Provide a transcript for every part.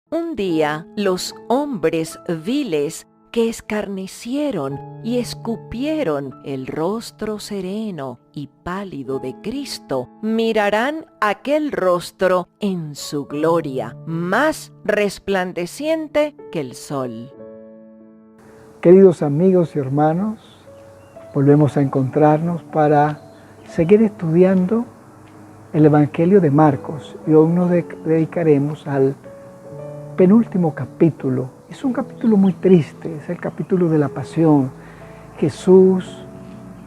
Un día los hombres viles que escarnecieron y escupieron el rostro sereno y pálido de Cristo, mirarán aquel rostro en su gloria, más resplandeciente que el sol. Queridos amigos y hermanos, volvemos a encontrarnos para seguir estudiando el Evangelio de Marcos y hoy nos dedicaremos al penúltimo capítulo. Es un capítulo muy triste, es el capítulo de la pasión. Jesús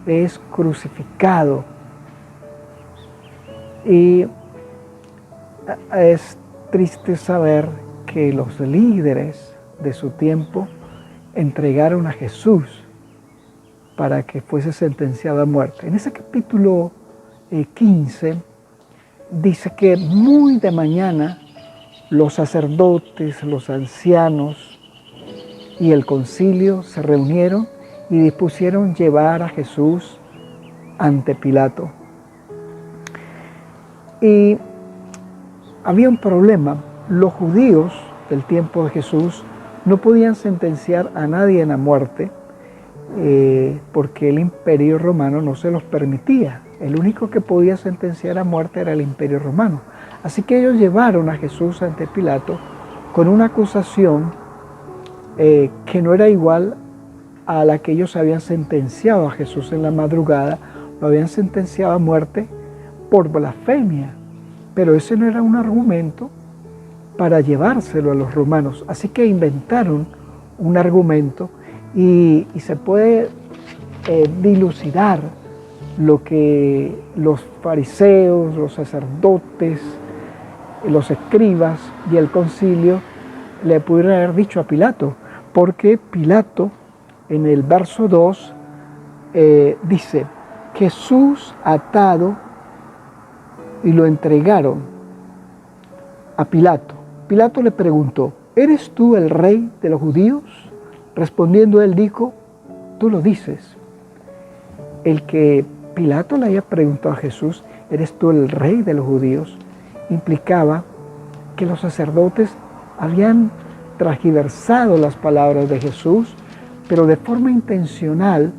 es crucificado y es triste saber que los líderes de su tiempo entregaron a Jesús para que fuese sentenciado a muerte. En ese capítulo 15 dice que muy de mañana los sacerdotes, los ancianos y el concilio se reunieron y dispusieron llevar a Jesús ante Pilato. Y había un problema. Los judíos del tiempo de Jesús no podían sentenciar a nadie a muerte porque el imperio romano no se los permitía. El único que podía sentenciar a muerte era el imperio romano. Así que ellos llevaron a Jesús ante Pilato con una acusación que no era igual a la que ellos habían sentenciado a Jesús en la madrugada. Lo habían sentenciado a muerte por blasfemia, pero ese no era un argumento para llevárselo a los romanos. Así que inventaron un argumento y se puede dilucidar lo que los fariseos, los sacerdotes, los escribas y el concilio le pudieron haber dicho a Pilato, porque Pilato en el verso 2 dice: Jesús atado, y lo entregaron a Pilato. Pilato le preguntó: ¿eres tú el rey de los judíos? Respondiendo él dijo: tú lo dices. El que Pilato le haya preguntado a Jesús: ¿eres tú el rey de los judíos?, implicaba que los sacerdotes habían transgiversado las palabras de Jesús, pero de forma intencional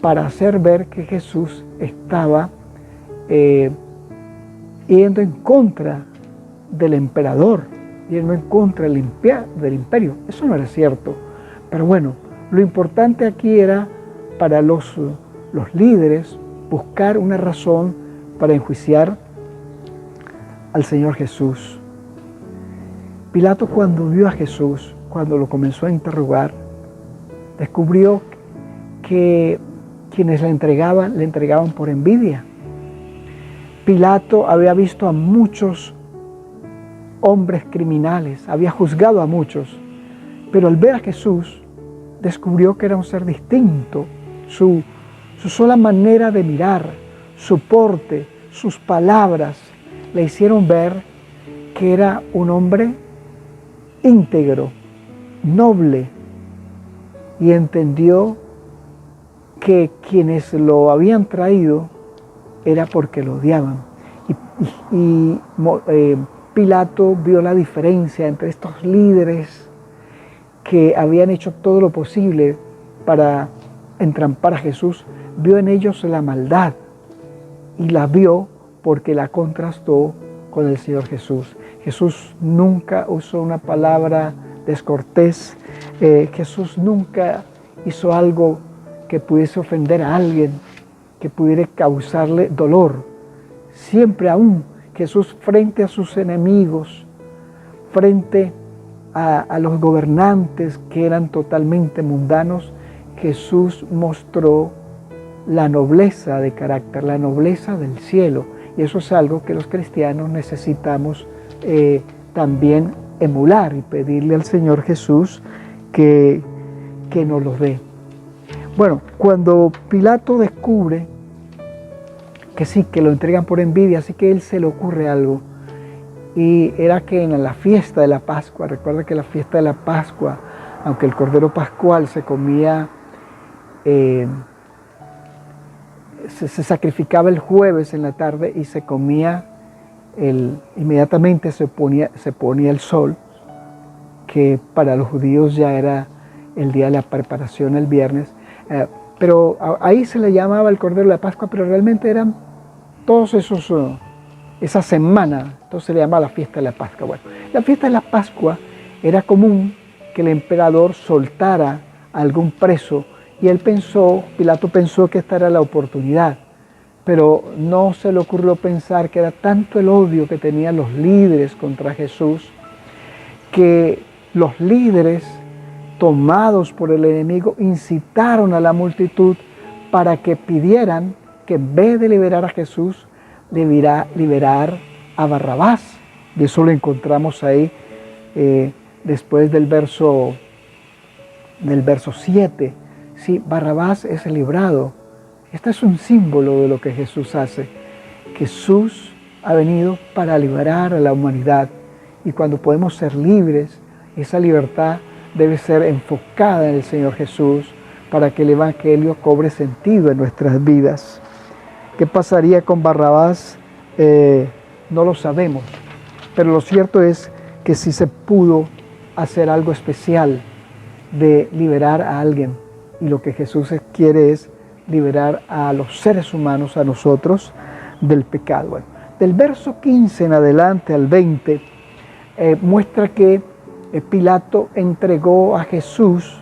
para hacer ver que Jesús estaba yendo en contra del emperador, yendo en contra del imperio. Eso no era cierto. Pero bueno, lo importante aquí era para los líderes buscar una razón para enjuiciar al Señor Jesús. Pilato, cuando vio a Jesús, cuando lo comenzó a interrogar, descubrió que quienes le entregaban por envidia. Pilato había visto a muchos hombres criminales, había juzgado a muchos, pero al ver a Jesús descubrió que era un ser distinto. Su sola manera de mirar, su porte, sus palabras le hicieron ver que era un hombre íntegro, noble, y entendió que quienes lo habían traído era porque lo odiaban. Pilato vio la diferencia entre estos líderes que habían hecho todo lo posible para entrampar a Jesús, vio en ellos la maldad y la vio porque la contrastó con el Señor Jesús. Jesús nunca usó una palabra descortés, Jesús nunca hizo algo que pudiese ofender a alguien, que pudiera causarle dolor. Siempre aún Jesús, frente a sus enemigos, frente a los gobernantes que eran totalmente mundanos, Jesús mostró la nobleza de carácter, la nobleza del cielo. Y eso es algo que los cristianos necesitamos también emular y pedirle al Señor Jesús que nos lo dé. Bueno, cuando Pilato descubre que sí, que lo entregan por envidia, así que a él se le ocurre algo. Y era que en la fiesta de la Pascua, recuerda que la fiesta de la Pascua, aunque el cordero pascual se comía, se sacrificaba el jueves en la tarde y se comía inmediatamente se ponía el sol. porque para los judíos ya era el día de la preparación, el viernes. Pero ahí se le llamaba el Cordero de la Pascua, pero realmente eran todos esa semana, entonces se le llamaba la fiesta de la Pascua. Bueno, la fiesta de la Pascua era común que el emperador soltara a algún preso y Pilato pensó que esta era la oportunidad, pero no se le ocurrió pensar que era tanto el odio que tenían los líderes contra Jesús, que los líderes, tomados por el enemigo, incitaron a la multitud para que pidieran que en vez de liberar a Jesús, debiera liberar a Barrabás. Y eso lo encontramos ahí después del verso 7. Sí, Barrabás es librado. Este es un símbolo de lo que Jesús hace. Jesús ha venido para liberar a la humanidad. Y cuando podemos ser libres, esa libertad debe ser enfocada en el Señor Jesús para que el Evangelio cobre sentido en nuestras vidas. ¿Qué pasaría con Barrabás? No lo sabemos, pero lo cierto es que sí se pudo hacer algo especial de liberar a alguien, y lo que Jesús quiere es liberar a los seres humanos, a nosotros, del pecado. Bueno, del verso 15 en adelante al 20 muestra que Pilato entregó a Jesús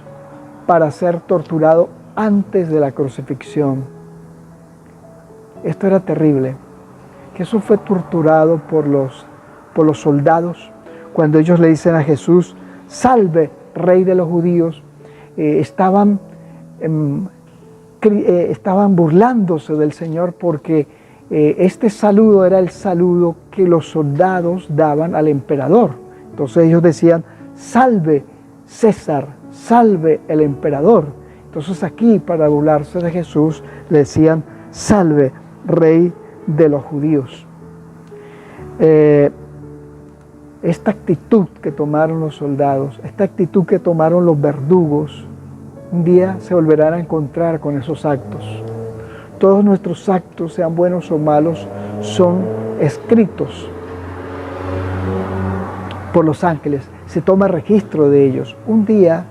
para ser torturado antes de la crucifixión. Esto era terrible. Jesús fue torturado por los soldados. Cuando ellos le dicen a Jesús, salve, rey de los judíos, estaban burlándose del Señor porque este saludo era el saludo que los soldados daban al emperador. Entonces ellos decían, salve César, salve el emperador. Entonces aquí, para burlarse de Jesús, le decían, salve, rey de los judíos. Esta actitud que tomaron los soldados, esta actitud que tomaron los verdugos, un día se volverán a encontrar con esos actos. Todos nuestros actos, sean buenos o malos, son escritos por los ángeles. Se toma registro de ellos. Un día,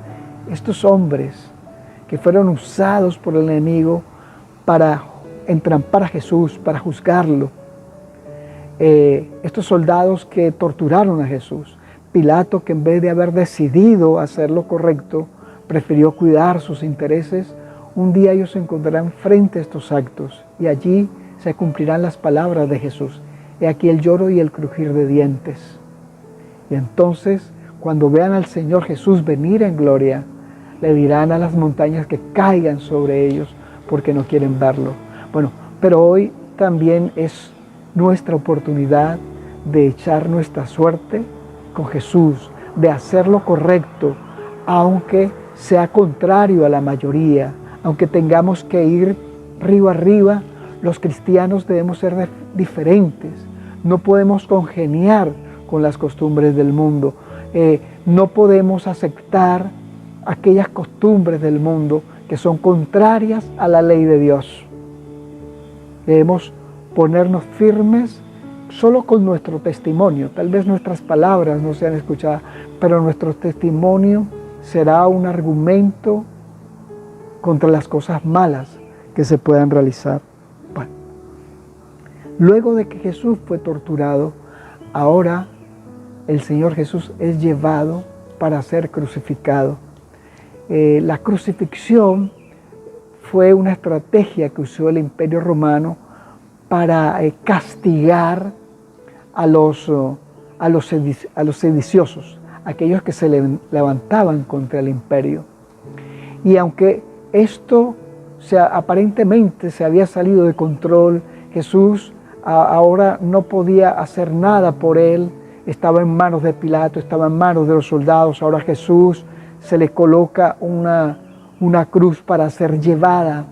estos hombres que fueron usados por el enemigo para entrampar a Jesús, para juzgarlo, estos soldados que torturaron a Jesús, Pilato, que en vez de haber decidido hacer lo correcto, prefirió cuidar sus intereses, un día ellos se encontrarán frente a estos actos y allí se cumplirán las palabras de Jesús. He aquí el lloro y el crujir de dientes. Y entonces, cuando vean al Señor Jesús venir en gloria, le dirán a las montañas que caigan sobre ellos porque no quieren verlo. Bueno, pero hoy también es nuestra oportunidad de echar nuestra suerte con Jesús, de hacer lo correcto, aunque sea contrario a la mayoría, aunque tengamos que ir río arriba, los cristianos debemos ser diferentes. No podemos congeniar con las costumbres del mundo. No podemos aceptar aquellas costumbres del mundo que son contrarias a la ley de Dios. Debemos ponernos firmes solo con nuestro testimonio. Tal vez nuestras palabras no sean escuchadas, pero nuestro testimonio será un argumento contra las cosas malas que se puedan realizar. Bueno, luego de que Jesús fue torturado, ahora el Señor Jesús es llevado para ser crucificado. La crucifixión fue una estrategia que usó el Imperio Romano para castigar a los sediciosos, aquellos que se levantaban contra el imperio. Y aunque esto aparentemente se había salido de control, Jesús ahora no podía hacer nada por él, estaba en manos de Pilato, estaba en manos de los soldados. Ahora Jesús se le coloca una cruz para ser llevada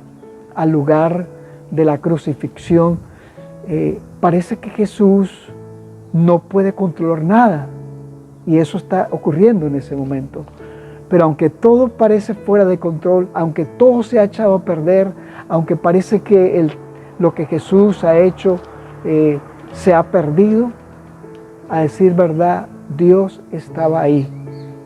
al lugar de la crucifixión. Parece que Jesús no puede controlar nada, y eso está ocurriendo en ese momento. Pero aunque todo parece fuera de control, aunque todo se ha echado a perder, aunque parece que lo que Jesús ha hecho se ha perdido, a decir verdad, Dios estaba ahí.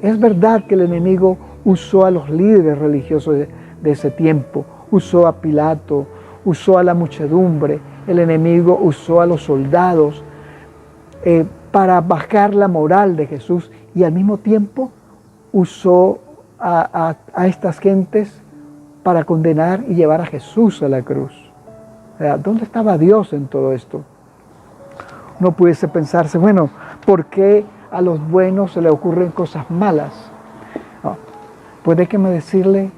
Es verdad que el enemigo usó a los líderes religiosos de ese tiempo, usó a Pilato, usó a la muchedumbre, el enemigo usó a los soldados para bajar la moral de Jesús y al mismo tiempo usó a estas gentes para condenar y llevar a Jesús a la cruz. O sea, ¿dónde estaba Dios en todo esto? No pudiese pensarse, bueno, ¿por qué a los buenos se le ocurren cosas malas? No. Pues déjeme decirle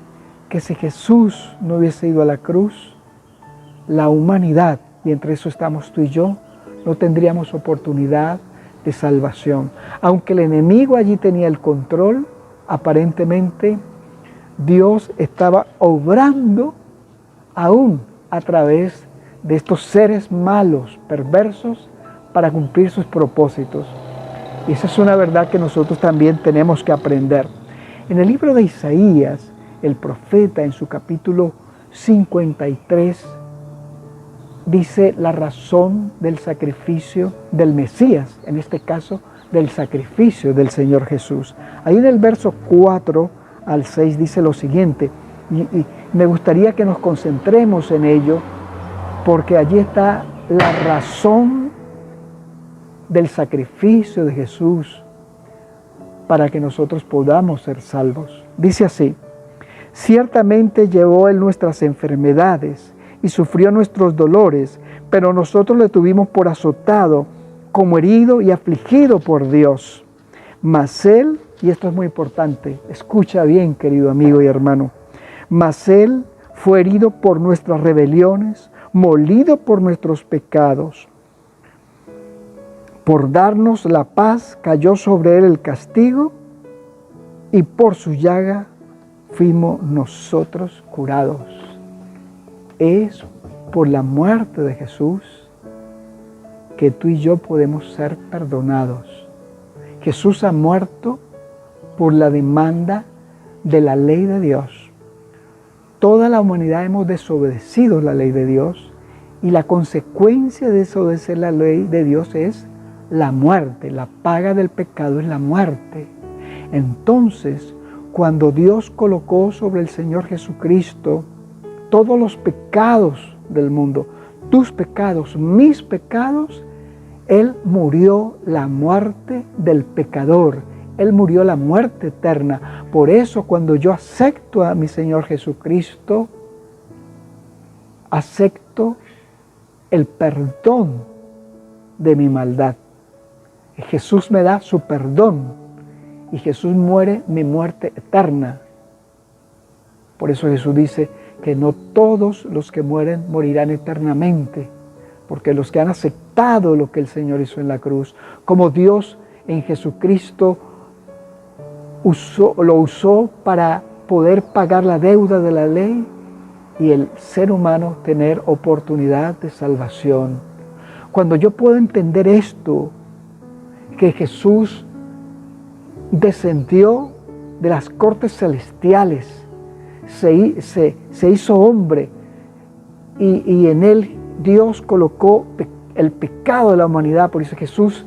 que si Jesús no hubiese ido a la cruz, la humanidad, y entre eso estamos tú y yo, no tendríamos oportunidad de salvación. Aunque el enemigo allí tenía el control, aparentemente Dios estaba obrando aún a través de estos seres malos, perversos, para cumplir sus propósitos. Y esa es una verdad que nosotros también tenemos que aprender. En el libro de Isaías, el profeta en su capítulo 53 dice la razón del sacrificio del Mesías, en este caso del sacrificio del Señor Jesús. Ahí en el verso 4 al 6 dice lo siguiente, y me gustaría que nos concentremos en ello, porque allí está la razón del sacrificio de Jesús para que nosotros podamos ser salvos. Dice así: ciertamente llevó Él nuestras enfermedades y sufrió nuestros dolores, pero nosotros le tuvimos por azotado, como herido y afligido por Dios. Mas Él, y esto es muy importante, escucha bien, querido amigo y hermano, mas Él fue herido por nuestras rebeliones, molido por nuestros pecados. Por darnos la paz cayó sobre Él el castigo, y por su llaga fuimos nosotros curados. Es por la muerte de Jesús que tú y yo podemos ser perdonados. Jesús ha muerto por la demanda de la ley de Dios. Toda la humanidad hemos desobedecido la ley de Dios y la consecuencia de desobedecer la ley de Dios es la muerte. La paga del pecado es la muerte. Entonces, cuando Dios colocó sobre el Señor Jesucristo todos los pecados del mundo, tus pecados, mis pecados, Él murió la muerte del pecador. Él murió la muerte eterna. Por eso, cuando yo acepto a mi Señor Jesucristo, acepto el perdón de mi maldad. Jesús me da su perdón y Jesús muere mi muerte eterna. Por eso Jesús dice que no todos los que mueren morirán eternamente, porque los que han aceptado lo que el Señor hizo en la cruz, como Dios en Jesucristo lo usó para poder pagar la deuda de la ley y el ser humano tener oportunidad de salvación. Cuando yo puedo entender esto, que Jesús descendió de las cortes celestiales, se hizo hombre y en Él Dios colocó el pecado de la humanidad. Por eso Jesús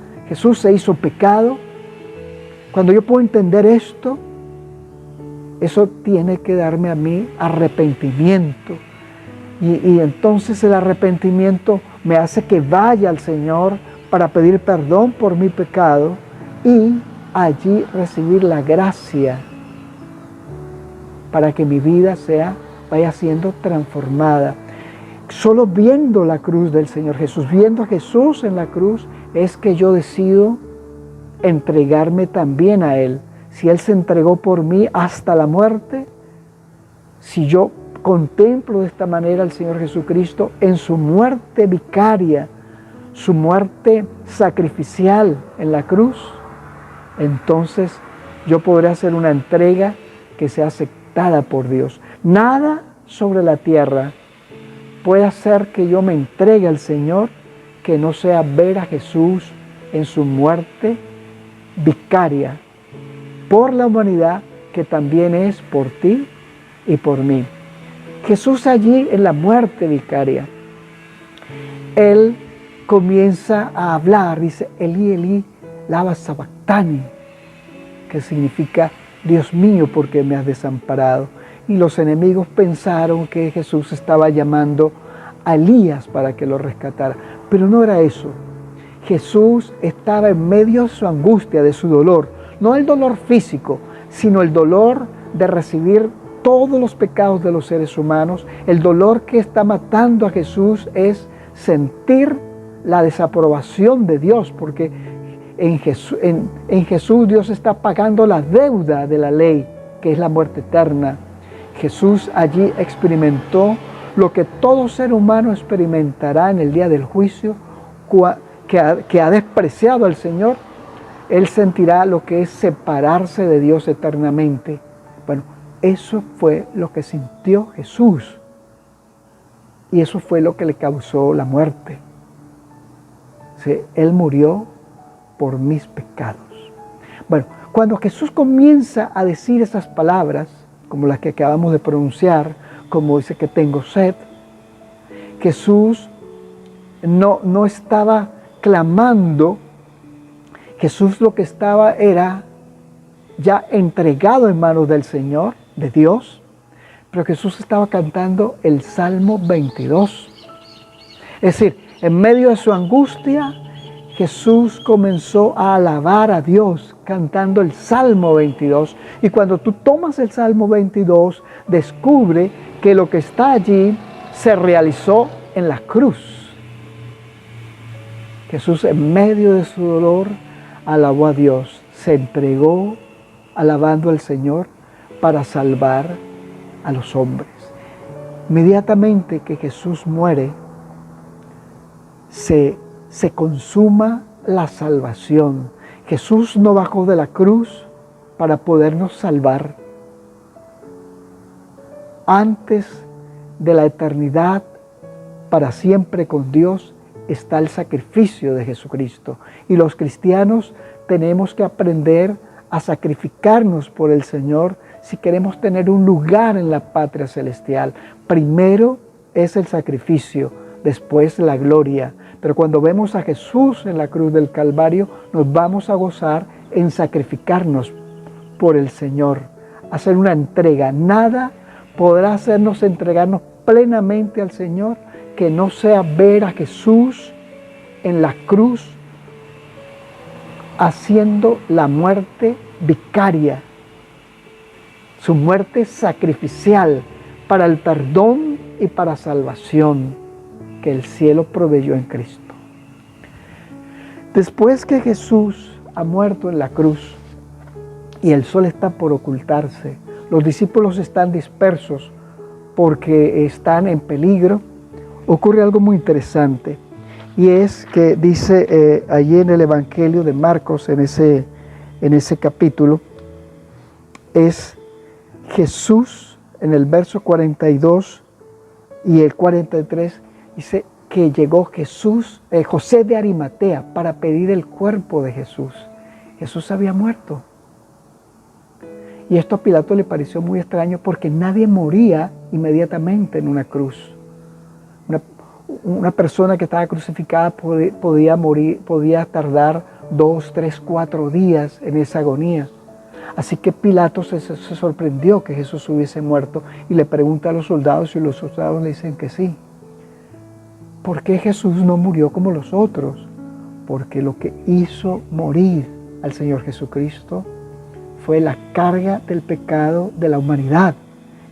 se hizo pecado. Cuando yo puedo entender esto, eso tiene que darme a mí arrepentimiento. Y entonces el arrepentimiento me hace que vaya al Señor para pedir perdón por mi pecado y allí recibir la gracia para que mi vida vaya siendo transformada. Solo viendo la cruz del Señor Jesús, viendo a Jesús en la cruz, es que yo decido entregarme también a Él. Si Él se entregó por mí hasta la muerte, si yo contemplo de esta manera al Señor Jesucristo en su muerte vicaria, su muerte sacrificial en la cruz, entonces yo podré hacer una entrega que sea aceptada por Dios. Nada sobre la tierra puede hacer que yo me entregue al Señor que no sea ver a Jesús en su muerte vicaria por la humanidad, que también es por ti y por mí. Jesús allí en la muerte vicaria, Él comienza a hablar, dice, Elí, Elí, lama sabactani, que significa Dios mío, ¿por qué me has desamparado? Y los enemigos pensaron que Jesús estaba llamando a Elías para que lo rescatara, pero no era eso. Jesús estaba en medio de su angustia, de su dolor, no el dolor físico, sino el dolor de recibir todos los pecados de los seres humanos. El dolor que está matando a Jesús es sentir la desaprobación de Dios, porque en Jesús Dios está pagando la deuda de la ley, que es la muerte eterna. Jesús allí experimentó lo que todo ser humano experimentará en el día del juicio, que ha despreciado al Señor. Él sentirá lo que es separarse de Dios eternamente. Bueno, eso fue lo que sintió Jesús. Y eso fue lo que le causó la muerte. Sí, Él murió por mis pecados. Bueno, cuando Jesús comienza a decir esas palabras, como las que acabamos de pronunciar, como dice que tengo sed, Jesús no estaba clamando. Jesús lo que estaba era ya entregado en manos del Señor, de Dios, pero Jesús estaba cantando el Salmo 22. Es decir, en medio de su angustia, Jesús comenzó a alabar a Dios cantando el Salmo 22. Y cuando tú tomas el Salmo 22, descubre que lo que está allí se realizó en la cruz. Jesús, en medio de su dolor, alabó a Dios, se entregó alabando al Señor para salvar a los hombres. Inmediatamente que Jesús muere, se consuma la salvación. Jesús no bajó de la cruz para podernos salvar. Antes de la eternidad, para siempre con Dios, está el sacrificio de Jesucristo. Y los cristianos tenemos que aprender a sacrificarnos por el Señor si queremos tener un lugar en la patria celestial. Primero es el sacrificio, después la gloria. Pero cuando vemos a Jesús en la cruz del Calvario, nos vamos a gozar en sacrificarnos por el Señor, hacer una entrega. Nada podrá hacernos entregarnos plenamente al Señor que no sea ver a Jesús en la cruz haciendo la muerte vicaria, su muerte sacrificial para el perdón y para salvación que el cielo proveyó en Cristo. Después que Jesús ha muerto en la cruz y el sol está por ocultarse, los discípulos están dispersos porque están en peligro, ocurre algo muy interesante, y es que dice allí en el Evangelio de Marcos, en ese capítulo, es Jesús en el verso 42 y el 43, dice que llegó José de Arimatea para pedir el cuerpo de Jesús. Jesús había muerto. Y esto a Pilato le pareció muy extraño porque nadie moría inmediatamente en una cruz. Una persona que estaba crucificada podía morir, podía tardar 2, 3, 4 días en esa agonía. Así que Pilato se sorprendió que Jesús hubiese muerto y le pregunta a los soldados y los soldados le dicen que sí. ¿Por qué Jesús no murió como los otros? Porque lo que hizo morir al Señor Jesucristo fue la carga del pecado de la humanidad.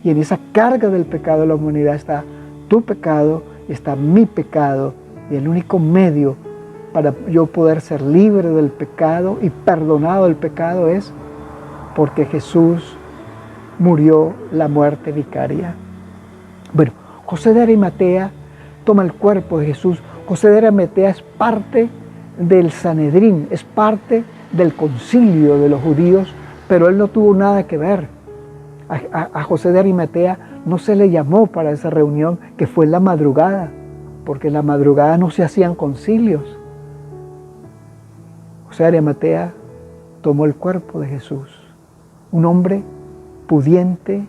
Y en esa carga del pecado de la humanidad está tu pecado, está mi pecado. Y el único medio para yo poder ser libre del pecado y perdonado del pecado es porque Jesús murió la muerte vicaria. Bueno, José de Arimatea toma el cuerpo de Jesús. José de Arimatea es parte del Sanedrín, es parte del concilio de los judíos, pero él no tuvo nada que ver. A José de Arimatea no se le llamó para esa reunión, que fue en la madrugada, porque en la madrugada no se hacían concilios. José de Arimatea tomó el cuerpo de Jesús, un hombre pudiente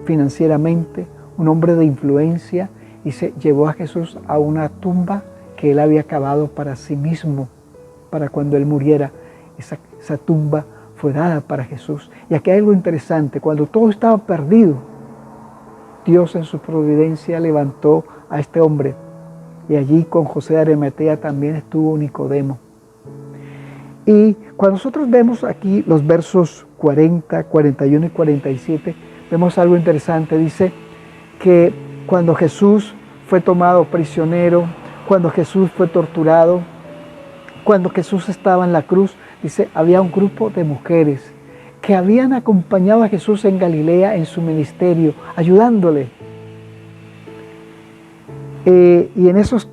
financieramente, un hombre de influencia, y se llevó a Jesús a una tumba que él había cavado para sí mismo, para cuando él muriera. Esa tumba fue dada para Jesús. Y aquí hay algo interesante, cuando todo estaba perdido, Dios en su providencia levantó a este hombre. Y allí con José de Arimatea también estuvo Nicodemo. Y cuando nosotros vemos aquí los versos 40, 41 y 47, vemos algo interesante. Dice que cuando Jesús fue tomado prisionero, cuando Jesús fue torturado, cuando Jesús estaba en la cruz, dice, había un grupo de mujeres que habían acompañado a Jesús en Galilea en su ministerio, ayudándole. Y en esos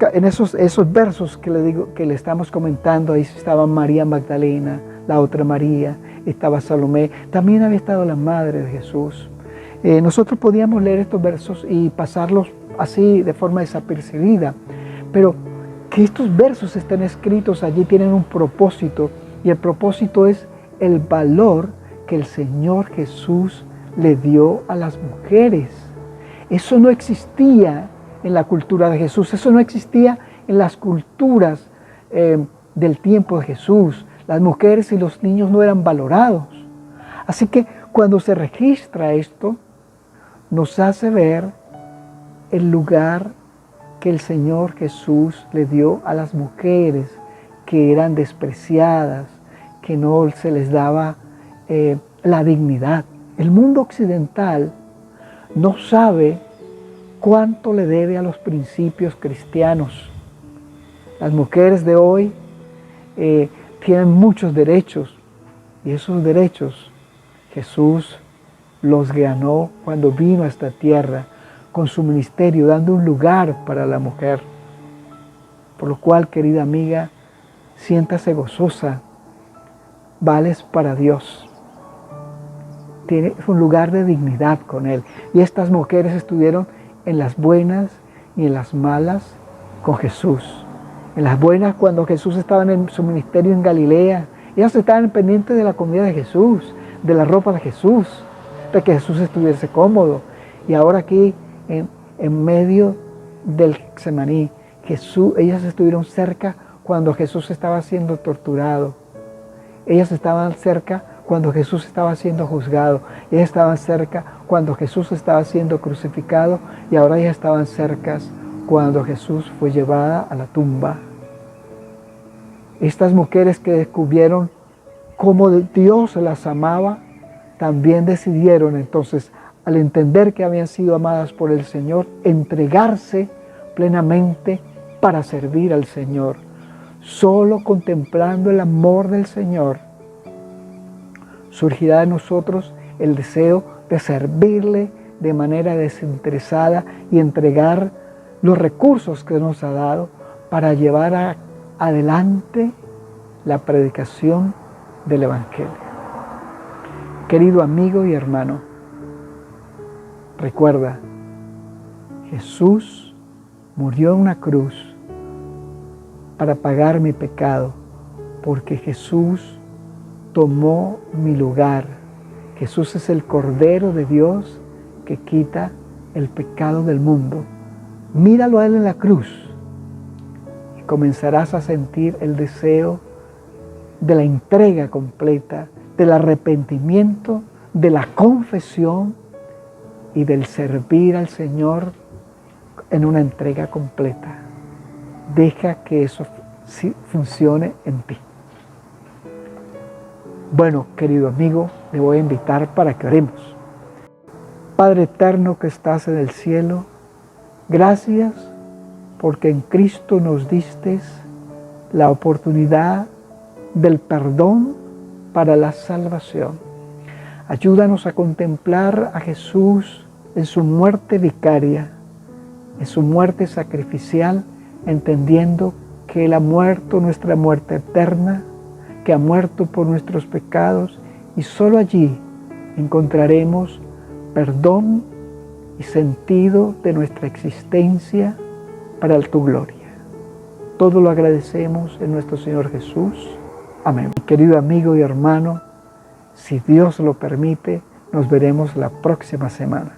versos que le estamos comentando, ahí estaba María Magdalena, la otra María, estaba Salomé, también había estado la madre de Jesús. Nosotros podíamos leer estos versos y pasarlos así de forma desapercibida, pero que estos versos estén escritos allí tienen un propósito, y el propósito es el valor que el Señor Jesús le dio a las mujeres. Eso no existía en la cultura de Jesús, eso no existía en las culturas del tiempo de Jesús. Las mujeres y los niños no eran valorados. Así que cuando se registra esto, nos hace ver el lugar que el Señor Jesús le dio a las mujeres que eran despreciadas, que no se les daba la dignidad. El mundo occidental no sabe cuánto le debe a los principios cristianos. Las mujeres de hoy tienen muchos derechos, y esos derechos Jesús los ganó cuando vino a esta tierra con su ministerio, dando un lugar para la mujer. Por lo cual, querida amiga, siéntase gozosa, vales para Dios. Tienes un lugar de dignidad con Él. Y estas mujeres estuvieron en las buenas y en las malas con Jesús. En las buenas, cuando Jesús estaba en su ministerio en Galilea, ellas estaban pendientes de la comida de Jesús, de la ropa de Jesús, de que Jesús estuviese cómodo. Y ahora aquí, en medio del Getsemaní, ellas estuvieron cerca cuando Jesús estaba siendo torturado. Ellas estaban cerca cuando Jesús estaba siendo juzgado. Ellas estaban cerca cuando Jesús estaba siendo crucificado, y ahora ellas estaban cerca cuando Jesús fue llevada a la tumba. Estas mujeres que descubrieron cómo Dios las amaba, también decidieron entonces, al entender que habían sido amadas por el Señor, entregarse plenamente para servir al Señor. Solo contemplando el amor del Señor surgirá de nosotros el deseo de servirle de manera desinteresada y entregar los recursos que nos ha dado para llevar adelante la predicación del Evangelio. Querido amigo y hermano, recuerda, Jesús murió en una cruz para pagar mi pecado, porque Jesús tomó mi lugar. Jesús es el Cordero de Dios que quita el pecado del mundo. Míralo a Él en la cruz y comenzarás a sentir el deseo de la entrega completa, del arrepentimiento, de la confesión y del servir al Señor en una entrega completa. Deja que eso funcione en ti. Bueno, querido amigo, le voy a invitar para que oremos. Padre eterno que estás en el cielo, gracias porque en Cristo nos diste la oportunidad del perdón para la salvación. Ayúdanos a contemplar a Jesús en su muerte vicaria, en su muerte sacrificial, entendiendo que Él ha muerto nuestra muerte eterna, que ha muerto por nuestros pecados, y solo allí encontraremos perdón y sentido de nuestra existencia para tu gloria. Todo lo agradecemos en nuestro Señor Jesús. Amén. Mi querido amigo y hermano, si Dios lo permite, nos veremos la próxima semana.